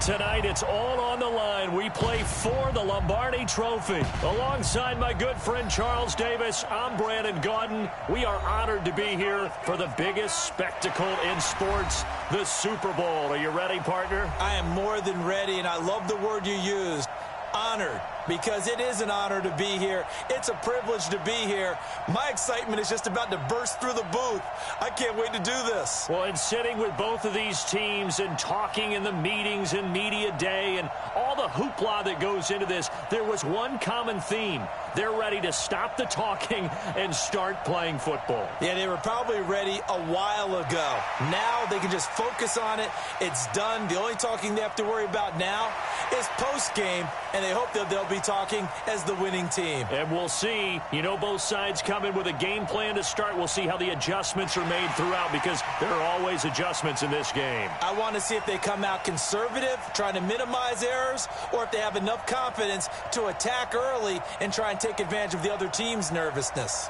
Tonight, it's all on the line. We play for the Lombardi Trophy. Alongside my good friend Charles Davis, I'm Brandon Gaudin. We are honored to be here for the biggest spectacle in sports, the Super Bowl. Are you ready, partner? I am more than ready, and I love the word you used, honored, because it is an honor to be here. It's a privilege to be here. My excitement is just about to burst through the booth. I can't wait to do this. Well, and sitting with both of these teams and talking in the meetings and media day and all the hoopla that goes into this, there was one common theme. They're ready to stop the talking and start playing football. Yeah, they were probably ready a while ago. Now they can just focus on it. It's done. The only talking they have to worry about now is post-game, and they hope that they'll be talking as the winning team. And we'll see. You know, both sides come in with a game plan to start. We'll see how the adjustments are made throughout, because there are always adjustments in this game. I want to see if they come out conservative, trying to minimize errors, or if they have enough confidence to attack early and try and take advantage of the other team's nervousness.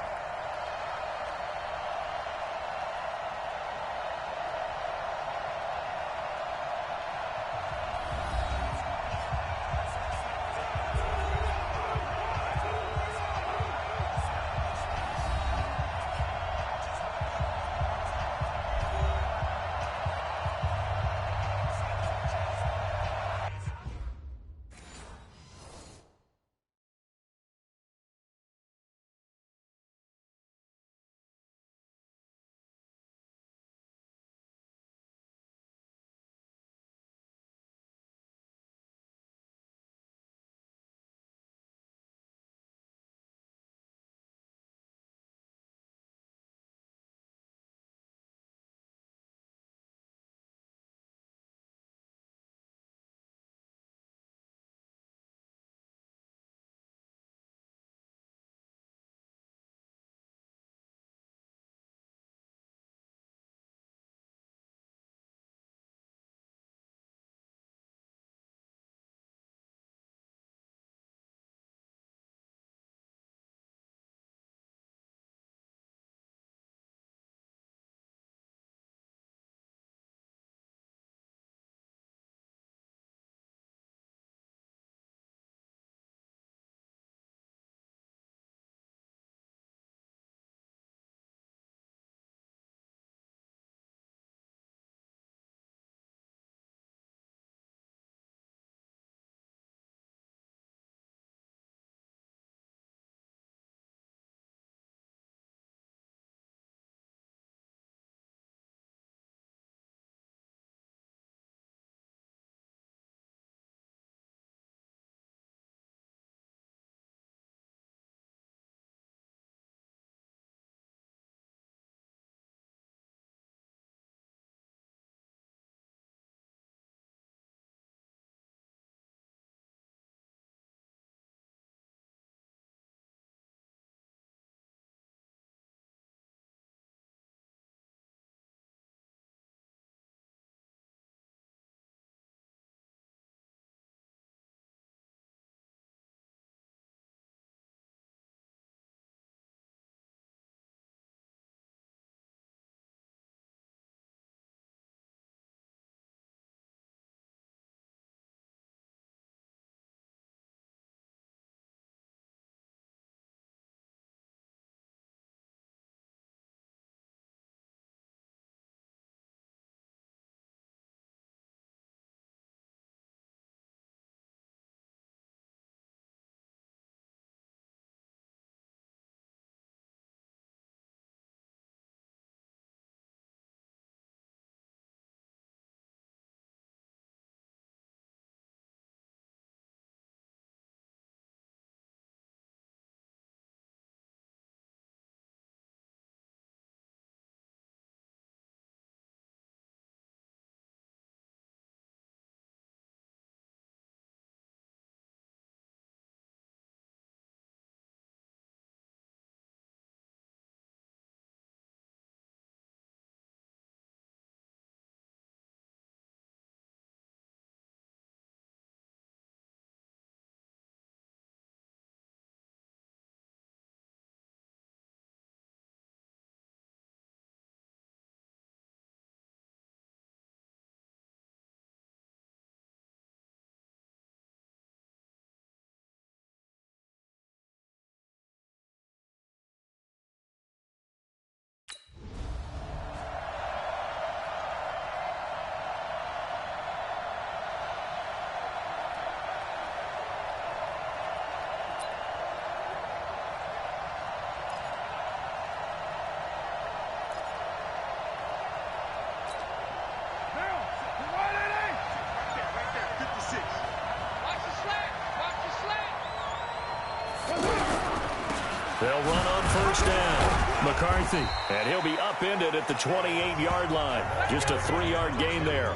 They'll run on first down. McCarthy, and he'll be upended at the 28-yard line. Just a 3-yard gain there.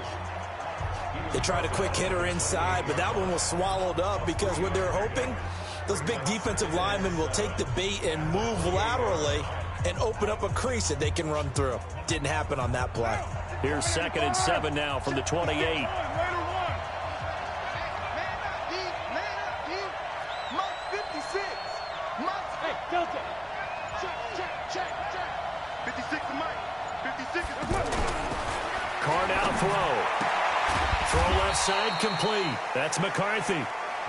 They tried a quick hitter inside, but that one was swallowed up because what they're hoping, those big defensive linemen will take the bait and move laterally and open up a crease that they can run through. Didn't happen on that play. Here's 2nd and 7 now from the 28. Carr now to throw. Throw left side complete. That's McCarthy.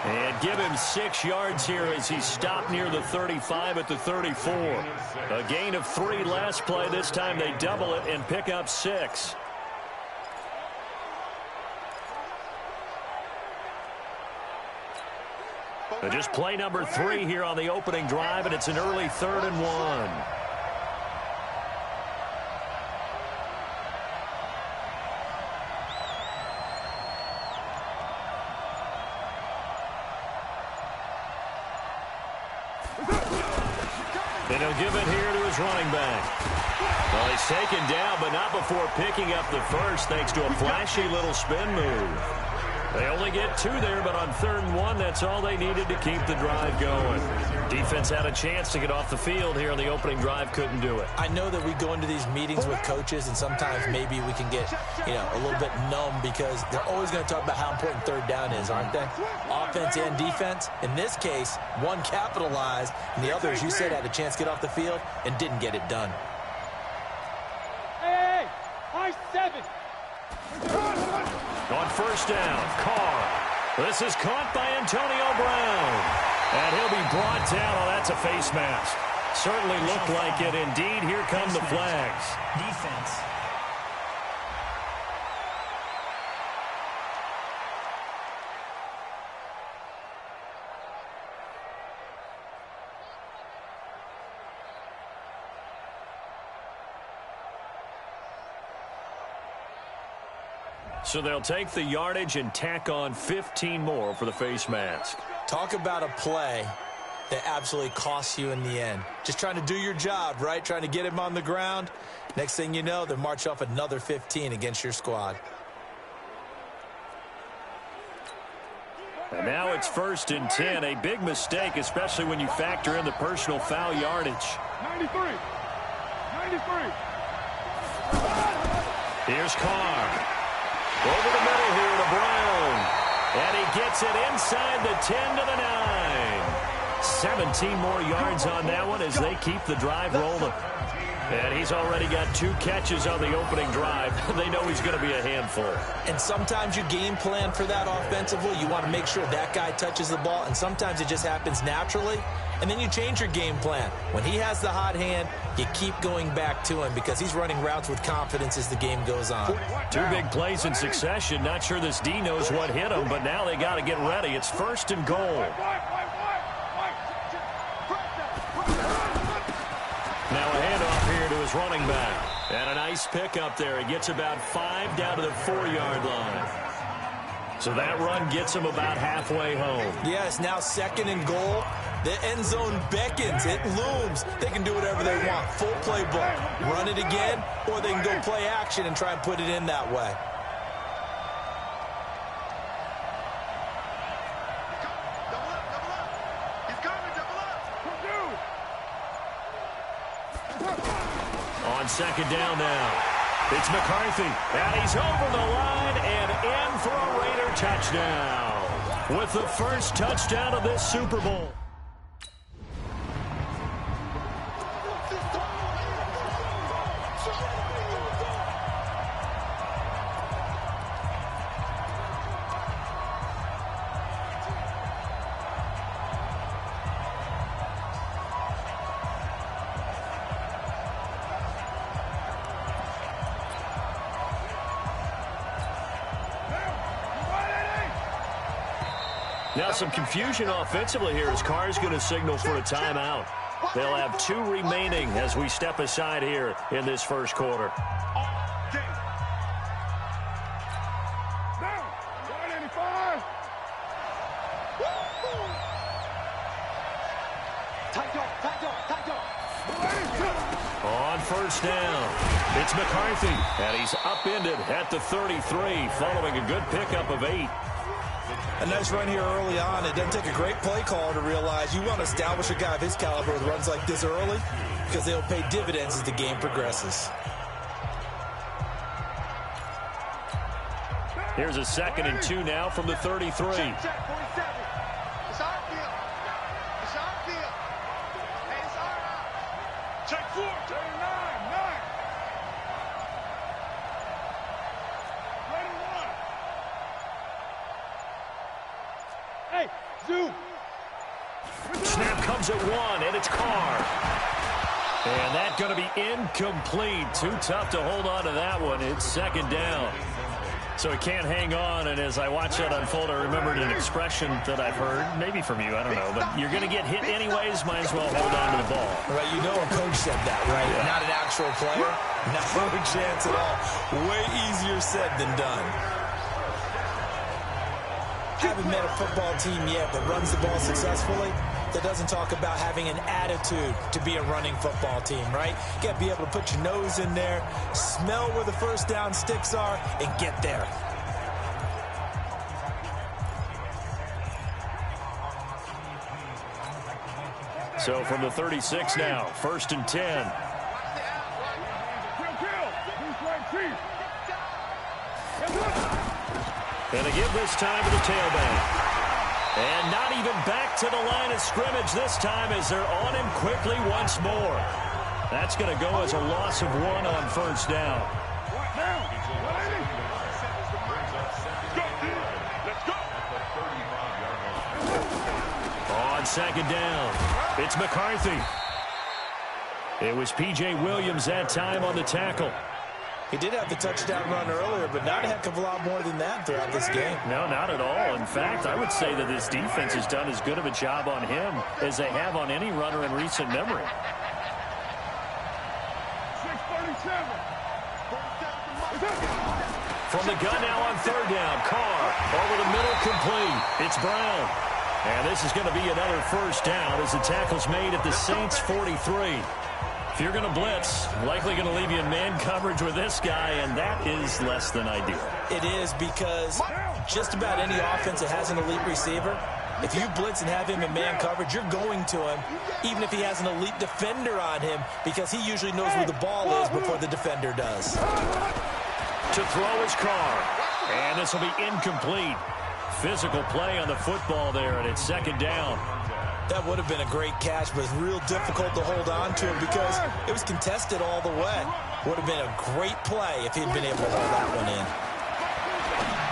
And give him 6 yards here as he stopped near the 35 at the 34. A gain of 3 last play. This time they double it and pick up 6. Just play number 3 here on the opening drive, and it's an early 3rd and 1. And he'll give it here to his running back. Well, he's taken down, but not before picking up the first, thanks to a flashy little spin move. They only get 2 there, but on 3rd and 1, that's all they needed to keep the drive going. Defense had a chance to get off the field here on the opening drive, couldn't do it. I know that we go into these meetings with coaches, and sometimes maybe we can get, a little bit numb because they're always going to talk about how important 3rd down is, aren't they? Offense and defense. In this case, one capitalized, and the other, as you said, had a chance to get off the field and didn't get it done. Hey, high 7. On first down, Carr. This is caught by Antonio Brown. And he'll be brought down. Oh, that's a face mask. Certainly looked like it. Indeed, here come the flags. Defense. So they'll take the yardage and tack on 15 more for the face mask. Talk about a play that absolutely costs you in the end. Just trying to do your job, right? Trying to get him on the ground. Next thing you know, they march off another 15 against your squad. And now it's 1st and 10. A big mistake, especially when you factor in the personal foul yardage. 93. Here's Carr. Over the middle here to Brown. And he gets it inside the 10 to the 9. 17 more yards on that one as they keep the drive rolling. And he's already got 2 catches on the opening drive. They know he's going to be a handful. And sometimes you game plan for that offensively. You want to make sure that guy touches the ball, and sometimes it just happens naturally. And then you change your game plan. When he has the hot hand, you keep going back to him because he's running routes with confidence as the game goes on. 2 big plays in succession. Not sure this D knows what hit him, but now they got to get ready. It's 1st and goal. Now a handoff here to his running back. And a nice pick up there. He gets about 5 down to the 4-yard line. So that run gets him about halfway home. Yes, now 2nd and goal. The end zone beckons. It looms. They can do whatever they want. Full playbook. Run it again, or they can go play action and try and put it in that way. On 2nd down now. It's McCarthy. And he's over the line and in for a Raider touchdown. With the first touchdown of this Super Bowl. Now some confusion offensively here as Carr's going to signal for a timeout. They'll have 2 remaining as we step aside here in this first quarter. Down. 185. Tight dog, tight dog, tight first down. It's McCarthy, and he's upended at the 33 following a good pickup of 8. A nice run here early on. It doesn't take a great play call to realize you want to establish a guy of his caliber with runs like this early because they'll pay dividends as the game progresses. Here's a 2nd and 2 now from the 33. Check, 47. It's our field. It's our field. Hey, it's our out. Check 4. Check 9. Ready 1. Hey, zoom. Snap comes at 1, and it's Carr. And that's going to be incomplete. Too tough to hold on to that one. It's 2nd down. So he can't hang on, and as I watch that unfold, I remembered an expression that I've heard, maybe from you, I don't know, but you're going to get hit anyways, might as well hold on to the ball. Right, you know a coach said that, right? Yeah. Not an actual player. Not a chance at all. Way easier said than done. Haven't met a football team yet that runs the ball successfully that doesn't talk about having an attitude to be a running football team, right? You got to be able to put your nose in there, smell where the first down sticks are, and get there. So from the 36 now, 1st and 10. And a give this time to the tailback. And not even back to the line of scrimmage this time as they're on him quickly once more. That's going to go as a loss of 1 on 1st down. On 2nd down, it's McCarthy. It was P.J. Williams that time on the tackle. He did have the touchdown run earlier, but not a heck of a lot more than that throughout this game. No, not at all. In fact, I would say that this defense has done as good of a job on him as they have on any runner in recent memory. 637. From the gun now on 3rd down, Carr over the middle, complete. It's Brown. And this is going to be another first down as the tackle's made at the Saints' 43. If you're going to blitz, likely going to leave you in man coverage with this guy, and that is less than ideal. It is because just about any offense that has an elite receiver, if you blitz and have him in man coverage, you're going to him, even if he has an elite defender on him, because he usually knows where the ball is before the defender does. To throw is Carr, and this will be incomplete. Physical play on the football there, and it's 2nd down. That would have been a great catch, but it's real difficult to hold on to him because it was contested all the way. Would have been a great play if he'd been able to hold that one in.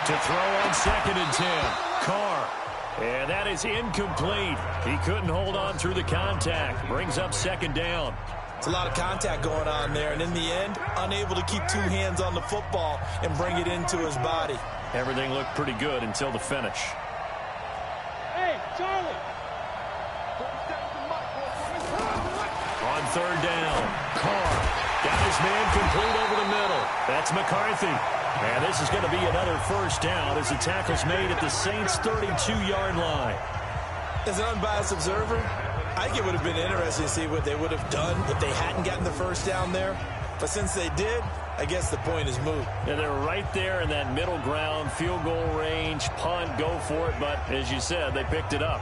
To throw on 2nd and 10, Carr. And that is incomplete. He couldn't hold on through the contact. Brings up 2nd down. It's a lot of contact going on there, and in the end, unable to keep 2 hands on the football and bring it into his body. Everything looked pretty good until the finish. Hey, Charlie. On 3rd down, Carr got his man complete over the middle. That's McCarthy. And this is going to be another first down as the tackle's made at the Saints' 32-yard line. As an unbiased observer, I think it would have been interesting to see what they would have done if they hadn't gotten the first down there. But since they did, I guess the point is moot. Yeah, they're right there in that middle ground, field goal range, punt, go for it. But as you said, they picked it up.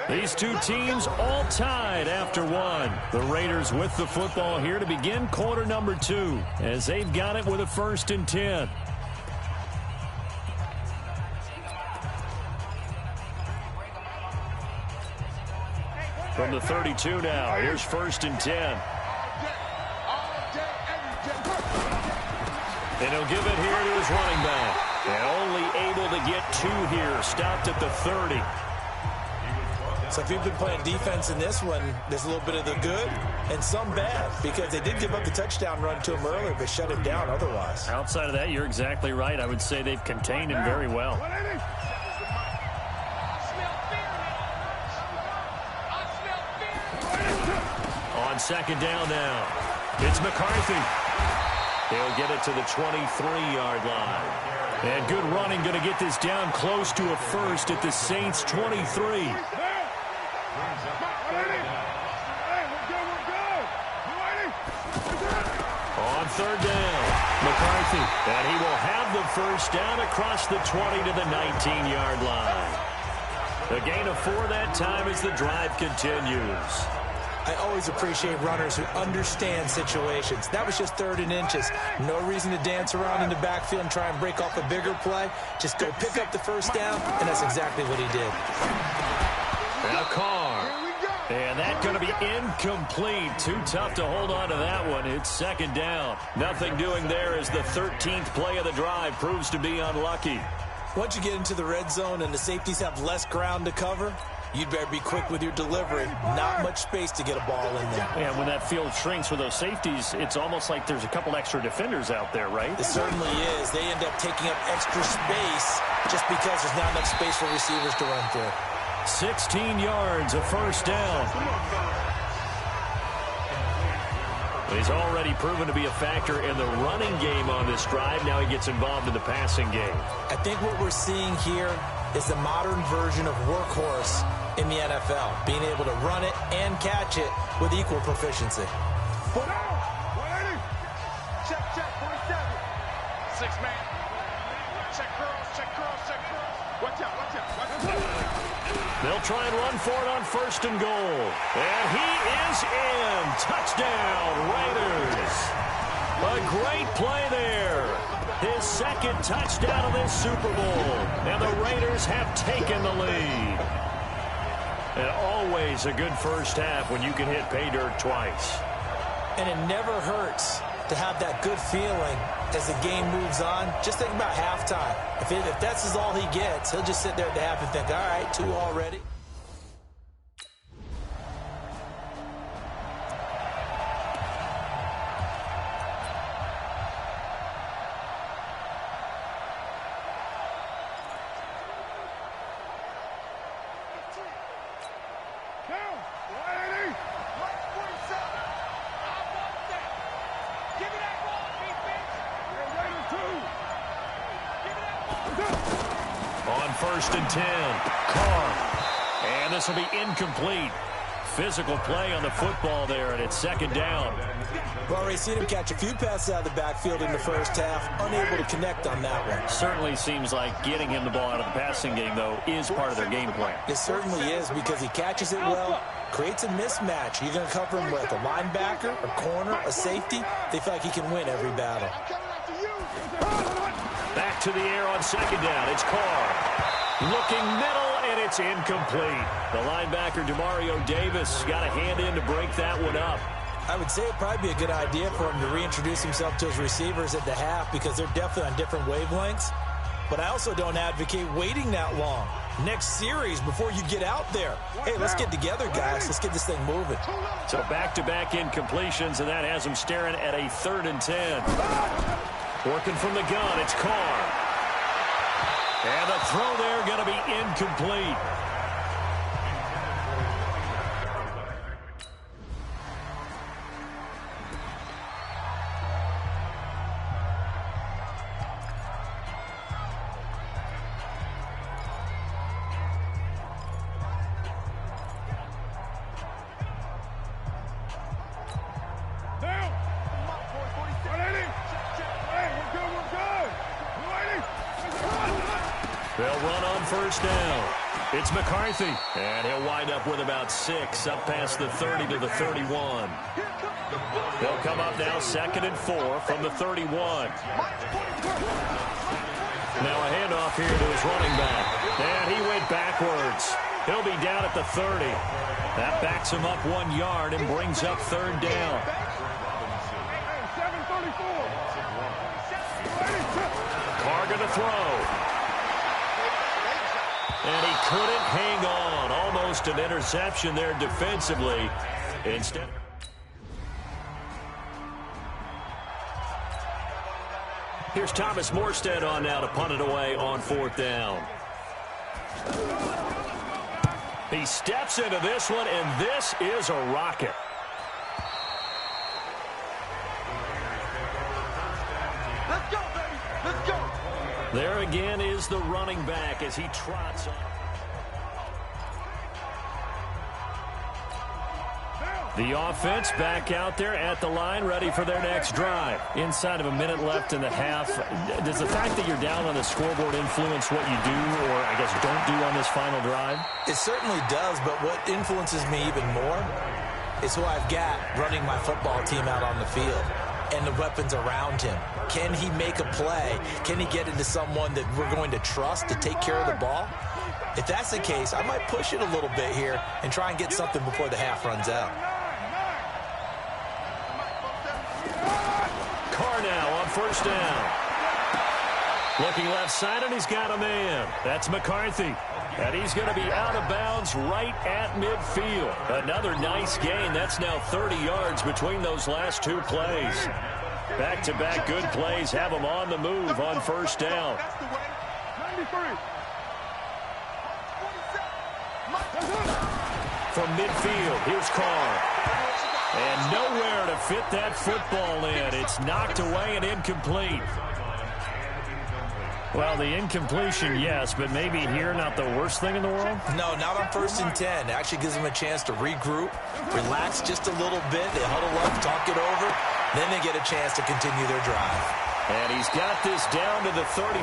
These two teams all tied after 1. The Raiders with the football here to begin quarter number 2 as they've got it with a 1st and 10. From the 32 now, here's 1st and 10. And he'll give it here to his running back. And only able to get 2 here, stopped at the 30. So if you've been playing defense in this one, there's a little bit of the good and some bad, because they did give up the touchdown run to him earlier, but shut it down otherwise. Outside of that, you're exactly right. I would say they've contained him very well. On second down now, it's McCarthy. He'll get it to the 23-yard line. And good running, going to get this down close to a first at the Saints' 23. On third down, McCarthy. And he will have the first down across the 20 to the 19-yard line. A gain of 4 that time as the drive continues. I always appreciate runners who understand situations. That was just 3rd and inches. No reason to dance around in the backfield and try and break off a bigger play. Just go pick up the first down, and that's exactly what he did. Now Carr. And that's going to be incomplete. Too tough to hold on to that one. It's second down. Nothing doing there as the 13th play of the drive proves to be unlucky. Once you get into the red zone and the safeties have less ground to cover, you'd better be quick with your delivery. Not much space to get a ball in there. And when that field shrinks with those safeties, it's almost like there's a couple extra defenders out there, right? It certainly is. They end up taking up extra space just because there's not enough space for receivers to run through. 16 yards, a first down. He's already proven to be a factor in the running game on this drive. Now he gets involved in the passing game. I think what we're seeing here is the modern version of workhorse in the NFL, being able to run it and catch it with equal proficiency. Put out! 180! Check, 47. 6 man. Check girls, check girls, check girls. Watch out, watch out, watch out. They'll try and run for it on first and goal. And he is in. Touchdown, Raiders. A great play there. His second touchdown of this Super Bowl. And the Raiders have taken the lead. And always a good first half when you can hit pay dirt twice. And it never hurts to have that good feeling as the game moves on. Just think about halftime. If that's all he gets, he'll just sit there at the half and think, all right, 2 already. First and 10. Carr. And this will be incomplete. Physical play on the football there, and it's second down. We've already seen him catch a few passes out of the backfield in the first half. Unable to connect on that one. Certainly seems like getting him the ball out of the passing game, though, is part of their game plan. It certainly is, because he catches it well, creates a mismatch. You're going to cover him with a linebacker, a corner, a safety. They feel like he can win every battle. Back to the air on second down. It's Carr. Looking middle, and it's incomplete. The linebacker, Demario Davis, got a hand in to break that one up. I would say it'd probably be a good idea for him to reintroduce himself to his receivers at the half, because they're definitely on different wavelengths. But I also don't advocate waiting that long. Next series before you get out there. Hey, let's get together, guys. Let's get this thing moving. So back-to-back incompletions, and that has him staring at a 3rd and 10. Working from the gun, it's Carr. And the throw there going to be incomplete. They'll run on first down. It's McCarthy, and he'll wind up with about 6 up past the 30 to the 31. They'll come up now 2nd and 4 from the 31. Now a handoff here to his running back, and he went backwards. He'll be down at the 30. That backs him up 1 yard and brings up 3rd down. Carr going to throw. And he couldn't hang on. Almost an interception there defensively. Instead. Here's Thomas Morstead on now to punt it away on 4th down. He steps into this one, and this is a rocket. Let's go, baby. Let's go. There again is the running back as he trots on. The offense back out there at the line, ready for their next drive. Inside of a minute left in the half, does the fact that you're down on the scoreboard influence what you do, or I guess don't do on this final drive? It certainly does, but what influences me even more is who I've got running my football team out on the field and the weapons around him. Can he make a play? Can he get into someone that we're going to trust to take care of the ball? If that's the case, I might push it a little bit here and try and get something before the half runs out. Carr now on 1st down. Looking left side, and he's got a man. That's McCarthy. And he's going to be out of bounds right at midfield. Another nice gain. That's now 30 yards between those last two plays. Back-to-back good plays have him on the move on 1st down. From midfield, here's Carr. And nowhere to fit that football in. It's knocked away and incomplete. Well, the incompletion, yes, but maybe here not the worst thing in the world? No, not on 1st and 10. It actually gives them a chance to regroup, relax just a little bit. They huddle up, talk it over. Then they get a chance to continue their drive. And he's got this down to the 35.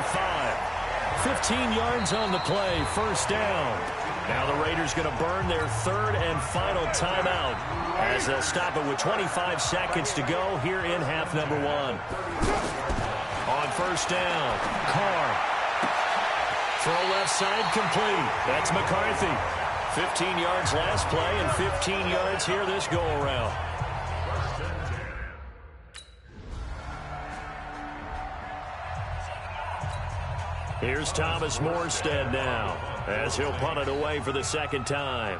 15 yards on the play, 1st down. Now the Raiders going to burn their 3rd and final timeout as they'll stop it with 25 seconds to go here in half number 1. On 1st down, Carr. Throw left side complete. That's McCarthy. 15 yards last play and 15 yards here this go-around. Here's Thomas Morstead now as he'll punt it away for the 2nd time.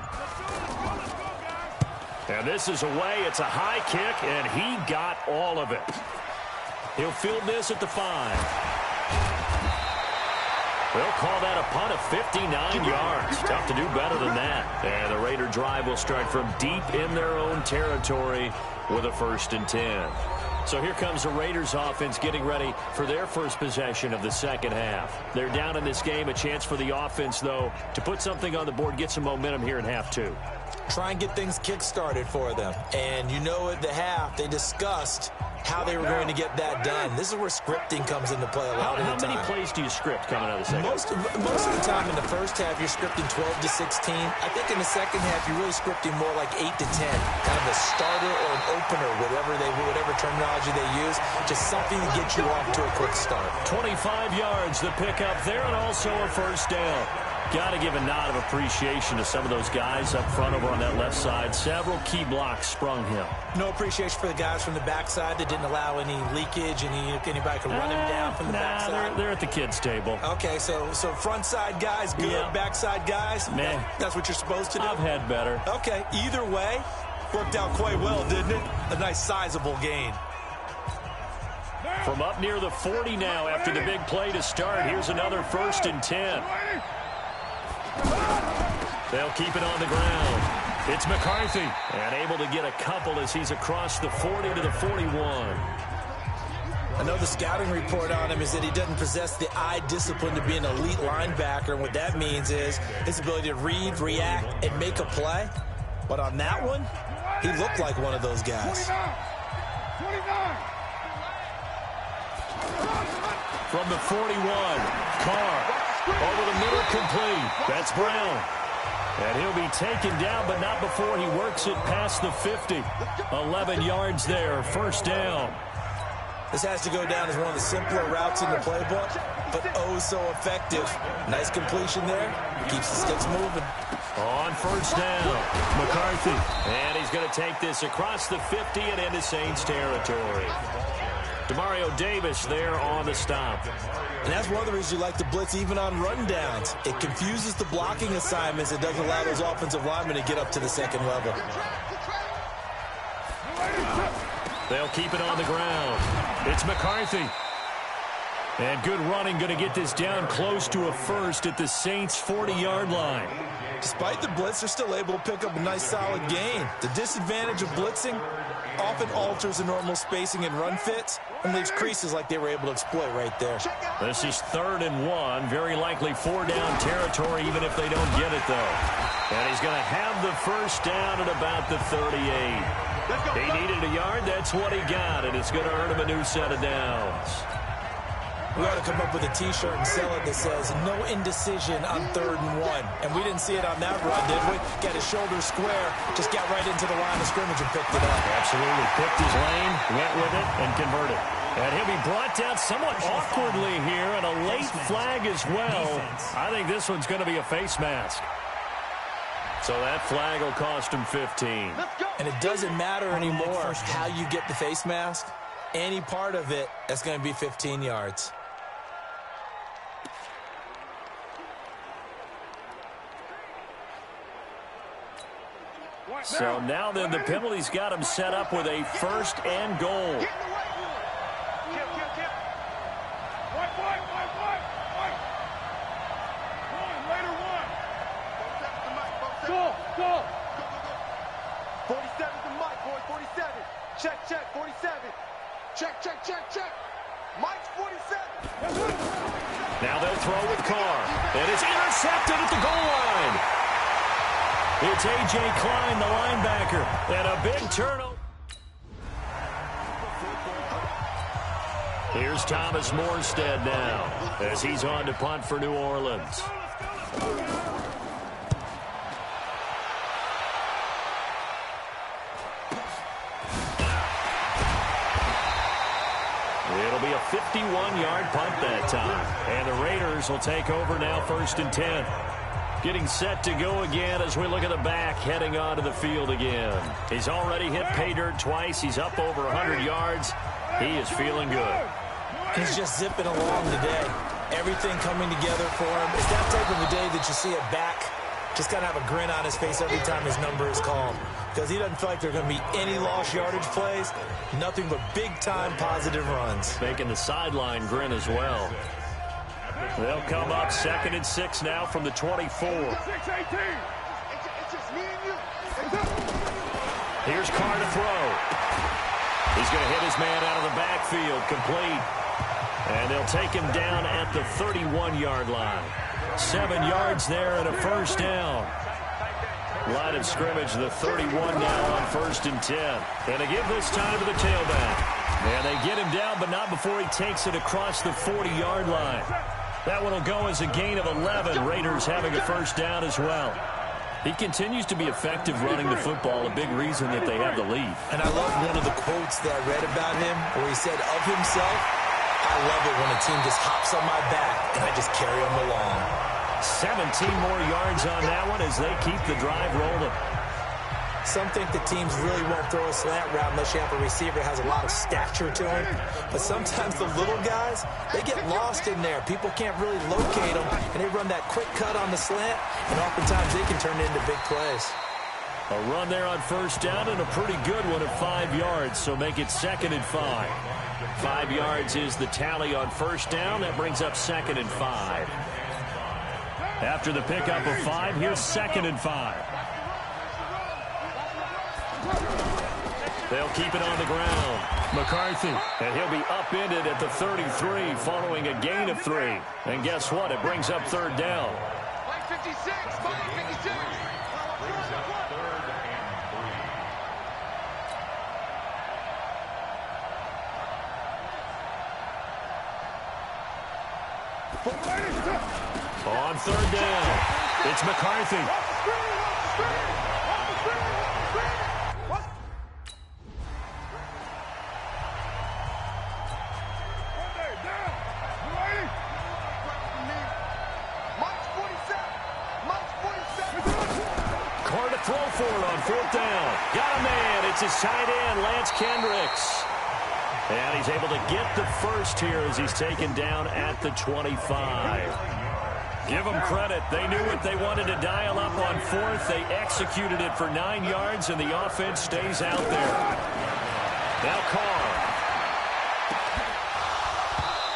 And this is away. It's a high kick, and he got all of it. He'll field this at the 5. They'll call that a punt of 59 yards. Tough to do better than that. And the Raider drive will start from deep in their own territory with a 1st and 10. So here comes the Raiders offense getting ready for their first possession of the 2nd half. They're down in this game. A chance for the offense, though, to put something on the board, get some momentum here in half 2. Try and get things kick-started for them. And you know at the half, they discussed how they were going to get that done. This is where scripting comes into play a lot of the time. How many plays do you script coming out of the second? Most of the time in the first half, you're scripting 12 to 16. I think in the second half, you're really scripting more like 8 to 10. Kind of a starter or an opener, whatever terminology they use. Just something to get you off to a quick start. 25 yards, the pickup there, and also a 1st down. Got to give a nod of appreciation to some of those guys up front over on that left side. Several key blocks sprung him. No appreciation for the guys from the backside that didn't allow any leakage, anybody could run him down from the backside. They're at the kids' table. Okay, so front side guys good, yeah. Backside guys, man, that's what you're supposed to do? I've had better. Okay, either way, worked out quite well, didn't it? A nice sizable gain. From up near the 40 now after the big play to start, here's another 1st and 10. They'll keep it on the ground. It's McCarthy, and able to get a couple as he's across the 40 to the 41. I know the scouting report on him is that he doesn't possess the eye discipline to be an elite linebacker, and what that means is his ability to read, react, and make a play. But on that one, he looked like one of those guys. 29. From the 41, Carr. Over the middle, complete. That's Brown. And he'll be taken down, but not before he works it past the 50. 11 yards there, 1st down. This has to go down as one of the simpler routes in the playbook, but oh so effective. Nice completion there. Keeps the sticks moving. On 1st down, McCarthy. And he's going to take this across the 50 and into Saints territory. Demario Davis there on the stop. And that's one of the reasons you like to blitz even on rundowns. It confuses the blocking assignments. It doesn't allow those offensive linemen to get up to the second level. They'll keep it on the ground. It's McCarthy. And good running, going to get this down close to a first at the Saints' 40-yard line. Despite the blitz, they're still able to pick up a nice solid gain. The disadvantage of blitzing often alters the normal spacing and run fits and leaves creases like they were able to exploit right there. This is 3rd and 1. Very likely 4-down territory even if they don't get it, though. And he's going to have the first down at about the 38. He needed a yard. That's what he got, and it's going to earn him a new set of downs. We ought to come up with a T-shirt and sell it that says, no indecision on 3rd and 1. And we didn't see it on that run, did we? Got his shoulder square, just got right into the line of scrimmage and picked it up. Absolutely. Picked his lane, went with it, and converted. And he'll be brought down somewhat awkwardly here, and a late flag as well. I think this one's going to be a face mask. So that flag will cost him 15. And it doesn't matter anymore how you get the face mask. Any part of it, that's going to be 15 yards. So now then the penalty's got him set up with a 1st and goal. Go. 47's the mic, boy. 47. Check. 47. Check. Mike's 47. Now they'll throw with Carr. And it's intercepted at the goal line. It's A.J. Klein, the linebacker. And a big turnover. Here's Thomas Morstead now as he's on to punt for New Orleans. It'll be a 51-yard punt that time. And the Raiders will take over now 1st and 10. Getting set to go again as we look at the back heading onto the field again. He's already hit pay dirt twice. He's up over 100 yards. He is feeling good. He's just zipping along today. Everything coming together for him. It's that type of a day that you see a back just kind of have a grin on his face every time his number is called. Because he doesn't feel like there are going to be any lost yardage plays. Nothing but big-time positive runs. Making the sideline grin as well. They'll come up 2nd and 6 now from the 24. Here's Carr to throw. He's going to hit his man out of the backfield, complete. And they'll take him down at the 31-yard line. 7 yards there and a first down. Line of scrimmage, the 31 now on 1st and 10. And they give this time to the tailback. And they get him down, but not before he takes it across the 40-yard line. That one will go as a gain of 11. Raiders having a first down as well. He continues to be effective running the football, a big reason that they have the lead. And I love one of the quotes that I read about him where he said of himself, I love it when a team just hops on my back and I just carry them along. 17 more yards on that one as they keep the drive rolling. Some think the teams really won't throw a slant route unless you have a receiver that has a lot of stature to him. But sometimes the little guys, they get lost in there. People can't really locate them, and they run that quick cut on the slant, and oftentimes they can turn it into big plays. A run there on first down and a pretty good one at 5 yards, so make it 2nd and 5. 5 yards is the tally on first down. That brings up 2nd and 5. After the pickup of 5, here's 2nd and 5. They'll keep it on the ground. McCarthy, and he'll be upended at the 33 following a gain of 3. And guess what? It brings up 3rd down. 56. On 3rd down, it's McCarthy. Carr to throw for it on 4th down. Got a man. It's his tight end, Lance Kendricks. And he's able to get the first here as he's taken down at the 25. Give them credit. They knew what they wanted to dial up on fourth. They executed it for 9 yards, and the offense stays out there. Now Carr.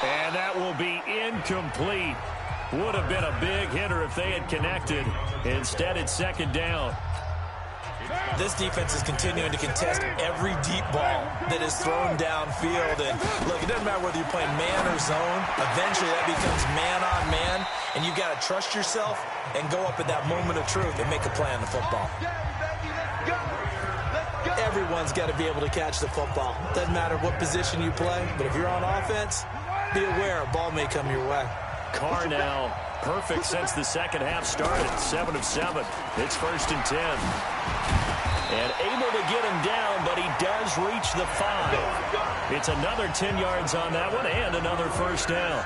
And that will be incomplete. Would have been a big hitter if they had connected. Instead, it's second down. This defense is continuing to contest every deep ball that is thrown downfield. And look, it doesn't matter whether you're playing man or zone. Eventually, that becomes man on man. And you've got to trust yourself and go up at that moment of truth and make a play on the football. Everyone's got to be able to catch the football. Doesn't matter what position you play, but if you're on offense, be aware a ball may come your way. Carr now perfect since the second half started. 7 of 7. It's 1st and 10. And able to get him down, but he does reach the 5. It's another 10 yards on that one and another first down.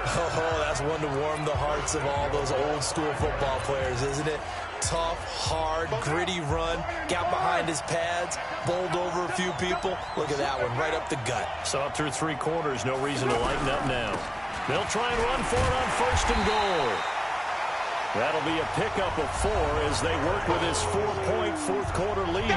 Oh, that's one to warm the hearts of all those old school football players, isn't it? Tough, hard, gritty run, got behind his pads, bowled over a few people. Look at that one, right up the gut. Saw through 3 quarters, no reason to lighten up now. They'll try and run for it on 1st and goal. That'll be a pickup of 4 as they work with his 4-point fourth quarter lead.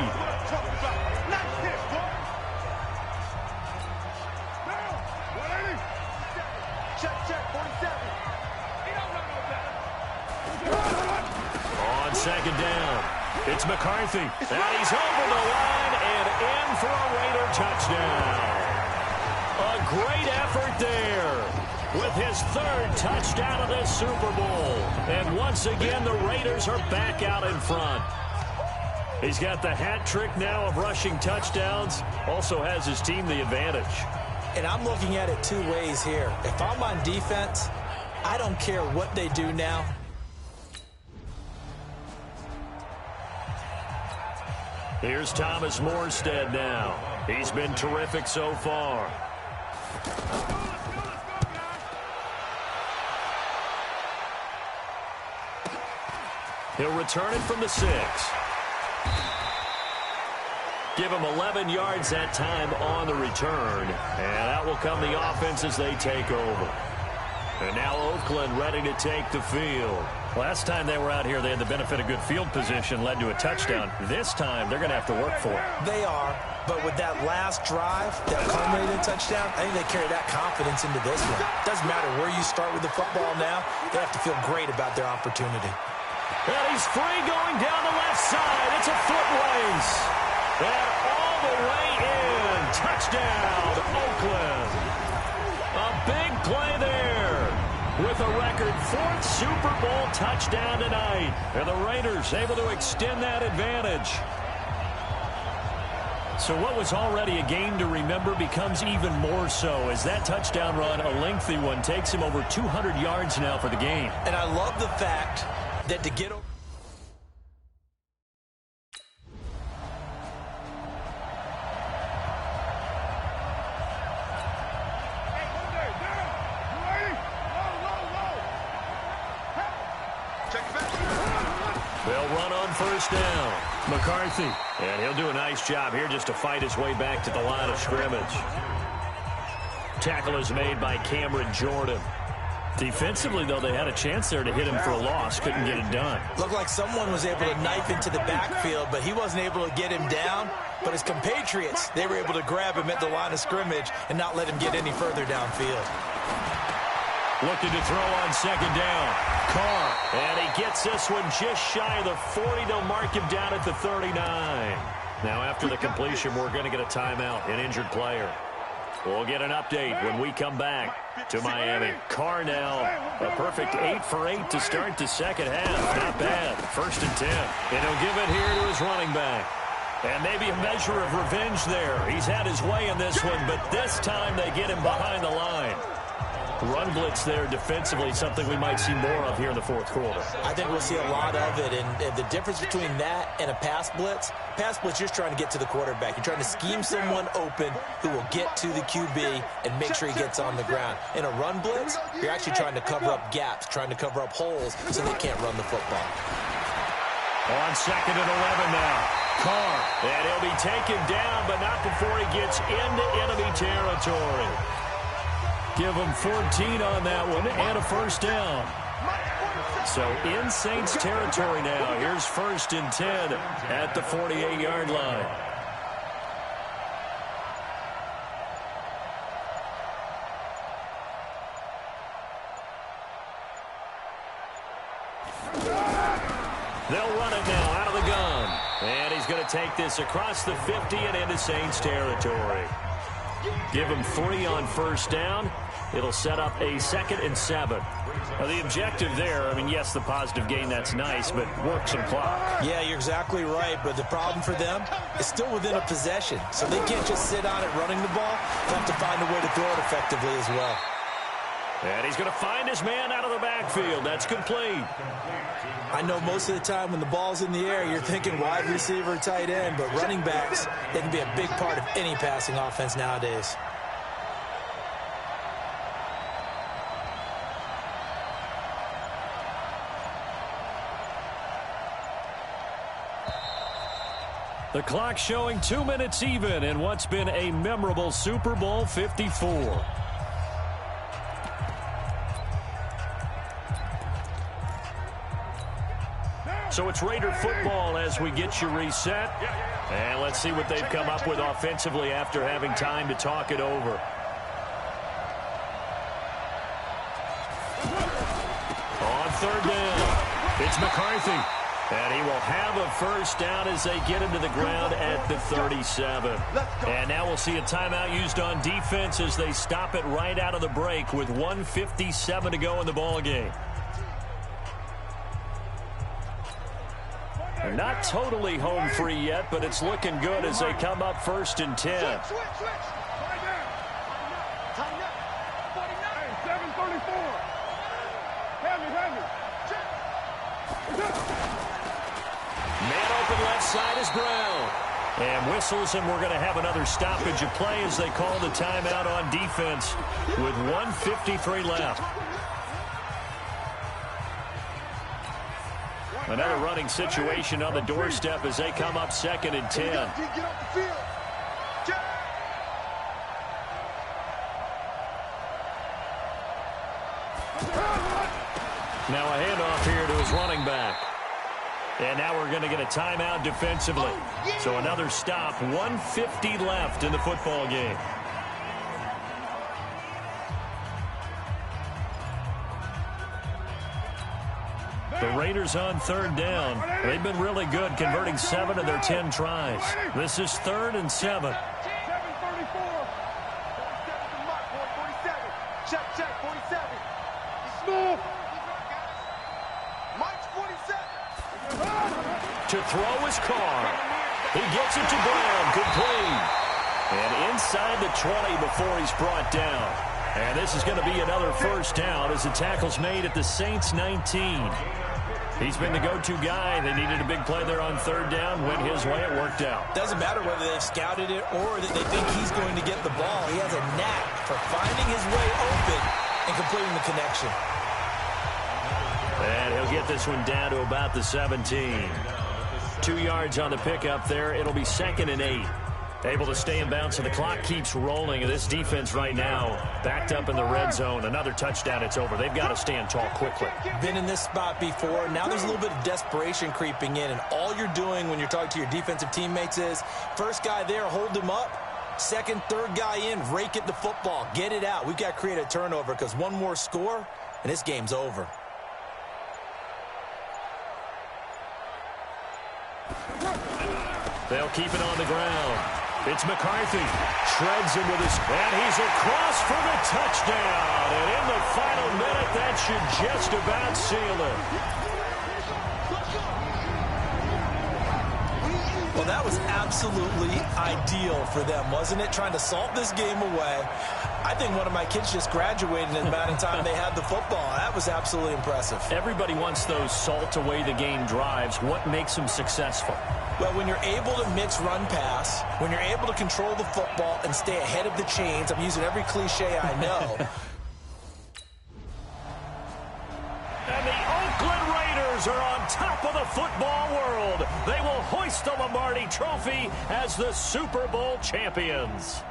On second down, it's McCarthy. And he's over the line and in for a Raider touchdown. A great effort there. With his 3rd touchdown of the Super Bowl. And once again, the Raiders are back out in front. He's got the hat trick now of rushing touchdowns. Also has his team the advantage. And I'm looking at it 2 ways here. If I'm on defense, I don't care what they do now. Here's Thomas Morstead now. He's been terrific so far. He'll return it from the 6. Give him 11 yards that time on the return. And out will come the offense as they take over. And now Oakland ready to take the field. Last time they were out here, they had the benefit of good field position, led to a touchdown. This time, they're going to have to work for it. They are, but with that last drive, that culminated touchdown, I think they carry that confidence into this one. Doesn't matter where you start with the football now, they have to feel great about their opportunity. And he's free going down the left side. It's a foot race. And all the way in. Touchdown, Oakland. A big play there. With a record 4th Super Bowl touchdown tonight. And the Raiders able to extend that advantage. So what was already a game to remember becomes even more so as that touchdown run, a lengthy one, takes him over 200 yards now for the game. And I love the fact that to get over. They'll run on 1st down. McCarthy. And he'll do a nice job here just to fight his way back to the line of scrimmage. Tackle is made by Cameron Jordan. Defensively, though, they had a chance there to hit him for a loss. Couldn't get it done. Looked like someone was able to knife into the backfield, but he wasn't able to get him down. But his compatriots, they were able to grab him at the line of scrimmage and not let him get any further downfield. Looking to throw on second down. Carr. And he gets this one just shy of the 40. They'll mark him down at the 39. Now, after the completion, we're going to get a timeout, an injured player. We'll get an update when we come back to Miami. Carr now, a perfect 8 for 8 to start the second half. Not bad. 1st and 10. And he'll give it here to his running back. And maybe a measure of revenge there. He's had his way in this one, but this time they get him behind the line. Run blitz there defensively, something we might see more of here in the 4th quarter. I think we'll see a lot of it, and the difference between that and a pass blitz, you're just trying to get to the quarterback. You're trying to scheme someone open who will get to the QB and make sure he gets on the ground. In a run blitz, you're actually trying to cover up gaps, trying to cover up holes so they can't run the football. On 2nd and 11 now. Carr, and he'll He'll be taken down, but not before he gets into enemy territory. Give him 14 on that one and a first down. So in Saints territory now. Here's 1st and 10 at the 48-yard line. They'll run it now out of the gun. And he's going to take this across the 50 and into Saints territory. Give him 3 on first down. It'll set up a 2nd and 7. Now, the objective there, I mean, yes, the positive gain, that's nice, but work some clock. Yeah, you're exactly right, but the problem for them is still within a possession. So they can't just sit on it running the ball. They have to find a way to throw it effectively as well. And he's going to find his man out of the backfield. That's complete. I know most of the time when the ball's in the air, you're thinking wide receiver, tight end, but running backs, they can be a big part of any passing offense nowadays. The clock showing 2 minutes even in what's been a memorable Super Bowl 54. So it's Raider football as we get you reset. And let's see what they've come up with offensively after having time to talk it over. On 3rd down, it's McCarthy. And he will have a first down as they get into the ground at the 37. And now we'll see a timeout used on defense as they stop it right out of the break with 1:57 to go in the ballgame. They're not totally home free yet, but it's looking good as they come up 1st and 10. Switch. Tighten up. 7:34. Hand me. Man open left side is Brown. And whistles, and we're going to have another stoppage of play as they call the timeout on defense with 1:53 left. Another running situation on the doorstep as they come up 2nd and 10. Get off the field. Now a handoff here to his running back. And now we're going to get a timeout defensively. So another stop, 1:50 left in the football game. The Raiders on 3rd down. They've been really good, converting 7 of their 10 tries. This is 3rd and 7. 7:34. 47. Check. 47. Smooth. Mike's 47. To throw his car. He gets it to Brown. Complete. And inside the 20 before he's brought down. And this is going to be another first down as the tackle's made at the Saints 19. He's been the go-to guy. They needed a big play there on 3rd down. Went his way. It worked out. Doesn't matter whether they've scouted it or that they think he's going to get the ball. He has a knack for finding his way open and completing the connection. And he'll get this one down to about the 17. 2 yards on the pickup there. It'll be 2nd and 8. Able to stay in bounds, and the clock keeps rolling. This defense right now backed up in the red zone. Another touchdown, it's over. They've got to stand tall quickly. Been in this spot before. Now there's a little bit of desperation creeping in, and all you're doing when you're talking to your defensive teammates is first guy there, hold him up. Second, third guy in, rake at the football. Get it out. We've got to create a turnover because one more score, and this game's over. They'll keep it on the ground. It's McCarthy. Shreds him with his... And he's across for the touchdown. And in the final minute, that should just about seal it. Well, that was absolutely ideal for them, wasn't it? Trying to salt this game away. I think one of my kids just graduated in the amount of time they had the football. That was absolutely impressive. Everybody wants those salt away the game drives. What makes them successful? Well, when you're able to mix run-pass, when you're able to control the football and stay ahead of the chains, I'm using every cliche I know. And the Oakland Raiders Steelers are on top of the football world. They will hoist the Lombardi Trophy as the Super Bowl champions.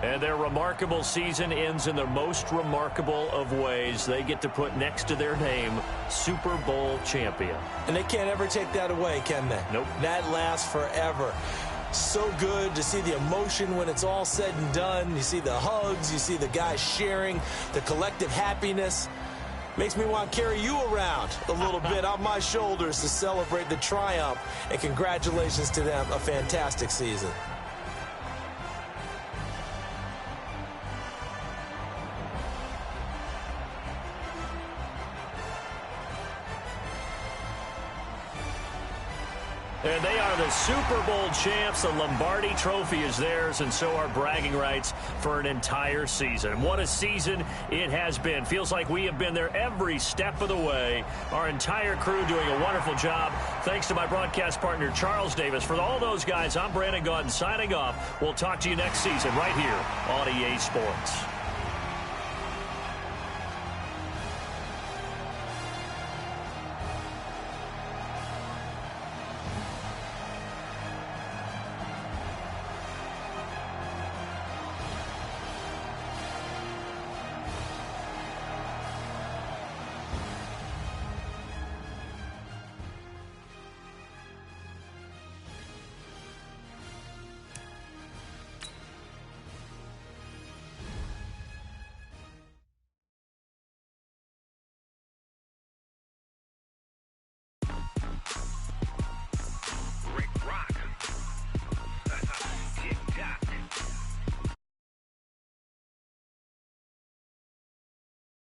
And their remarkable season ends in the most remarkable of ways. They get to put next to their name, Super Bowl champion. And they can't ever take that away, can they? Nope. That lasts forever. So good to see the emotion when it's all said and done. You see the hugs, you see the guys sharing, the collective happiness. Makes me want to carry you around a little bit on my shoulders to celebrate the triumph. And congratulations to them, a fantastic season. And they are the Super Bowl champs. The Lombardi Trophy is theirs, and so are bragging rights for an entire season. What a season it has been. Feels like we have been there every step of the way. Our entire crew doing a wonderful job. Thanks to my broadcast partner, Charles Davis. For all those guys, I'm Brandon Gaudin signing off. We'll talk to you next season right here on EA Sports.